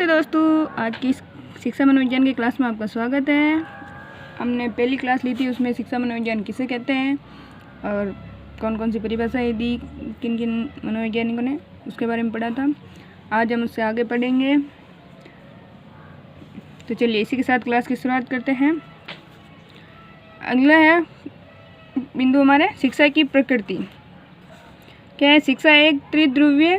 नमस्ते दोस्तों, आज की शिक्षा मनोविज्ञान की क्लास में आपका स्वागत है। हमने पहली क्लास ली थी, उसमें शिक्षा मनोविज्ञान किसे कहते हैं और कौन कौन सी परिभाषाएं दी किन किन मनोवैज्ञानिकों ने, उसके बारे में पढ़ा था। आज हम उससे आगे पढ़ेंगे। तो चलिए इसी के साथ क्लास की शुरुआत करते हैं। अगला है बिंदु हमारे शिक्षा की प्रकृति। क्या है? शिक्षा एक त्रिध्रुवीय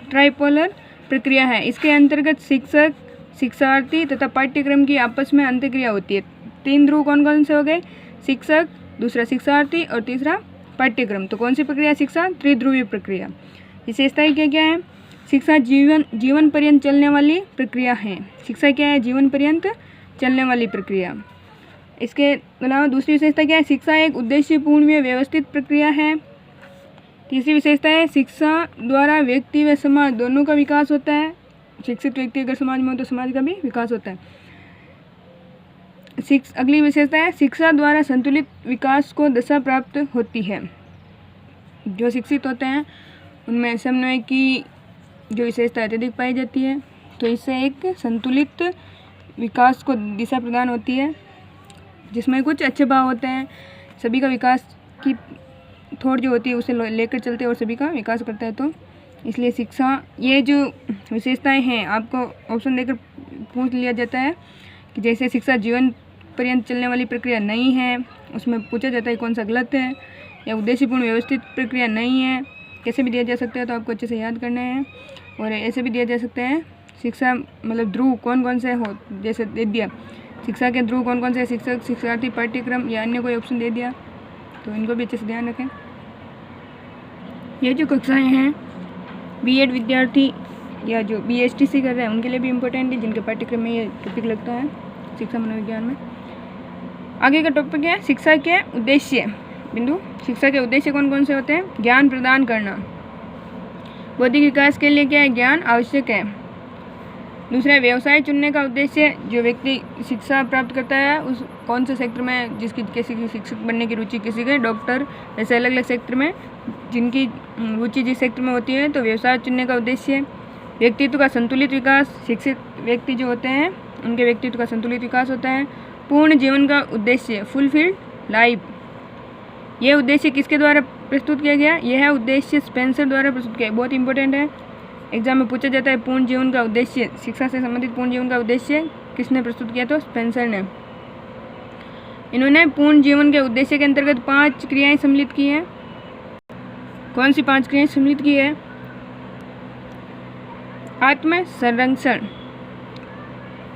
ट्राइपोलर प्रक्रिया है। इसके अंतर्गत शिक्षक, शिक्षार्थी तथा पाठ्यक्रम की आपस में अंतःक्रिया होती है। तीन ध्रुव कौन कौन से हो गए? शिक्षक, दूसरा शिक्षार्थी और तीसरा पाठ्यक्रम। तो कौन सी प्रक्रिया? शिक्षा त्रिध्रुवीय प्रक्रिया। विशेषताएं क्या क्या है? शिक्षा जीवन पर्यंत चलने वाली प्रक्रिया है। शिक्षा क्या है? जीवन पर्यंत चलने वाली प्रक्रिया। इसके अलावा दूसरी विशेषता क्या है? शिक्षा एक उद्देश्यपूर्ण व व्यवस्थित प्रक्रिया है। तीसरी विशेषता है शिक्षा द्वारा व्यक्ति व समाज दोनों का विकास होता है। शिक्षित व्यक्ति अगर समाज में हो तो समाज का भी विकास होता है। अगली विशेषता है शिक्षा द्वारा संतुलित विकास को दशा प्राप्त होती है। जो शिक्षित होते हैं उनमें समन्वय की जो विशेषता अत्यधिक पाई जाती है, तो इससे एक संतुलित विकास को दिशा प्रदान होती है, जिसमें कुछ अच्छे भाव होते हैं। सभी का विकास की थोड़ जो होती है उसे लेकर चलते हैं और सभी का विकास करता है। तो इसलिए शिक्षा, ये जो विशेषताएं हैं आपको ऑप्शन देकर पूछ लिया जाता है कि जैसे शिक्षा जीवन पर्यंत चलने वाली प्रक्रिया नहीं है, उसमें पूछा जाता है कौन सा गलत है, या उद्देश्यपूर्ण व्यवस्थित प्रक्रिया नहीं है। कैसे भी दिया जा सकता है, तो आपको अच्छे से याद करना है। और ऐसे भी दिया जा सकता है शिक्षा मतलब ध्रुव कौन कौन से हो, जैसे दे दिया शिक्षा के ध्रुव कौन कौन से, शिक्षक, शिक्षार्थी, पाठ्यक्रम या अन्य कोई ऑप्शन दे दिया, तो इनको भी अच्छे से ध्यान रखें। ये जो कक्षाएं हैं बीएड विद्यार्थी या जो बीएसटीसी कर रहे हैं उनके लिए भी इम्पोर्टेंट है, जिनके पाठ्यक्रम में ये टॉपिक लगता है शिक्षा मनोविज्ञान में। आगे का टॉपिक है शिक्षा के उद्देश्य बिंदु। शिक्षा के उद्देश्य कौन कौन से होते हैं? ज्ञान प्रदान करना। बौद्धिक विकास के लिए क्या है? ज्ञान आवश्यक है। दूसरा, व्यवसाय चुनने का उद्देश्य, जो व्यक्ति शिक्षा प्राप्त करता है उस कौन से सेक्टर में, जिसकी किसी की शिक्षक बनने की रुचि, किसी के डॉक्टर, ऐसे अलग अलग सेक्टर में जिनकी रुचि जिस सेक्टर में होती है, तो व्यवसाय चुनने का उद्देश्य। व्यक्तित्व का संतुलित विकास, शिक्षित व्यक्ति जो होते हैं उनके व्यक्तित्व का संतुलित विकास होता है। पूर्ण जीवन का उद्देश्य, फुलफिल्ड लाइफ, यह उद्देश्य किसके द्वारा प्रस्तुत किया गया? यह उद्देश्य स्पेंसर द्वारा प्रस्तुत किया। बहुत इंपॉर्टेंट है, एग्जाम में पूछा जाता है पूर्ण जीवन का उद्देश्य, शिक्षा से संबंधित पूर्ण जीवन का उद्देश्य किसने प्रस्तुत किया? तो स्पेंसर ने। इन्होंने पूर्ण जीवन के उद्देश्य के अंतर्गत 5 क्रियाएं सम्मिलित की हैं। कौन सी 5 क्रियाएं सम्मिलित की है? आत्म संरक्षण,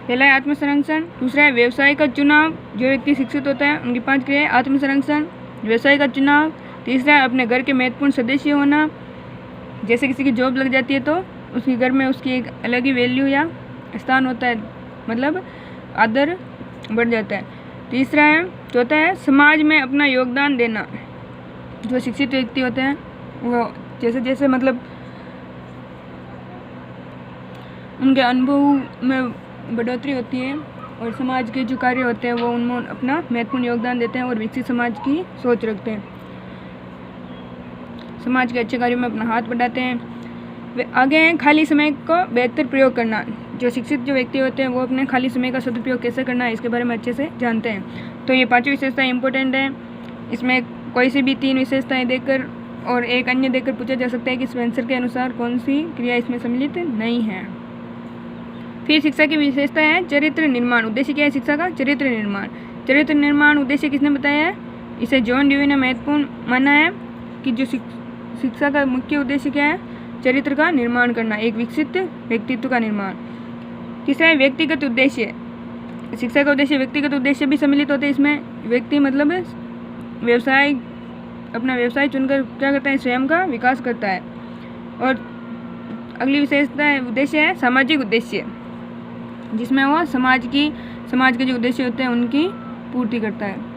पहला है आत्म संरक्षण। दूसरा है व्यवसाय का चुनाव, जो व्यक्ति शिक्षित होता है उनकी 5 क्रियाएं, आत्म संरक्षण, व्यवसाय का चुनाव। तीसरा है अपने घर के महत्वपूर्ण सदस्य होना, जैसे किसी की जॉब लग जाती है तो उसके घर में उसकी एक अलग ही वैल्यू या स्थान होता है, मतलब आदर बढ़ जाता है। तीसरा है, चौथा है समाज में अपना योगदान देना। जो शिक्षित व्यक्ति होते हैं वो जैसे जैसे मतलब उनके अनुभव में बढ़ोतरी होती है और समाज के जो कार्य होते हैं वो उनमें अपना महत्वपूर्ण योगदान देते हैं और विकसित समाज की सोच रखते हैं, समाज के अच्छे कार्यों में अपना हाथ बढ़ाते हैं। वे आगे हैं खाली समय को बेहतर प्रयोग करना। जो शिक्षित जो व्यक्ति होते हैं वो अपने खाली समय का सदुपयोग कैसे करना है इसके बारे में अच्छे से जानते हैं। तो ये 5 विशेषताएं इंपॉर्टेंट हैं। इसमें कोई सी भी 3 विशेषताएं देकर और एक अन्य देकर पूछा जा सकता है कि स्पेंसर के अनुसार कौन सी क्रिया इसमें सम्मिलित नहीं है। फिर शिक्षा की विशेषता है चरित्र निर्माण। उद्देश्य क्या है शिक्षा का? चरित्र निर्माण। चरित्र निर्माण उद्देश्य किसने बताया है? इसे जॉन ड्यूई ने महत्वपूर्ण माना है कि जो शिक्षा का मुख्य उद्देश्य क्या है? चरित्र का निर्माण करना, एक विकसित व्यक्तित्व का निर्माण। तीसरा है व्यक्तिगत उद्देश्य। शिक्षा का उद्देश्य व्यक्तिगत उद्देश्य भी सम्मिलित होते हैं इसमें। व्यक्ति मतलब व्यवसाय, अपना व्यवसाय चुनकर क्या करता है? स्वयं का विकास करता है। और अगली विशेषता है उद्देश्य है सामाजिक उद्देश्य, जिसमें वो समाज के जो उद्देश्य होते हैं उनकी पूर्ति करता है।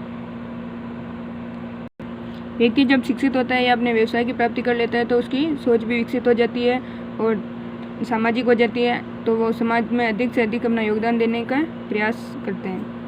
व्यक्ति जब शिक्षित होता है या अपने व्यवसाय की प्राप्ति कर लेता है तो उसकी सोच भी विकसित हो जाती है और सामाजिक हो जाती है, तो वो समाज में अधिक से अधिक अपना योगदान देने का प्रयास करते हैं।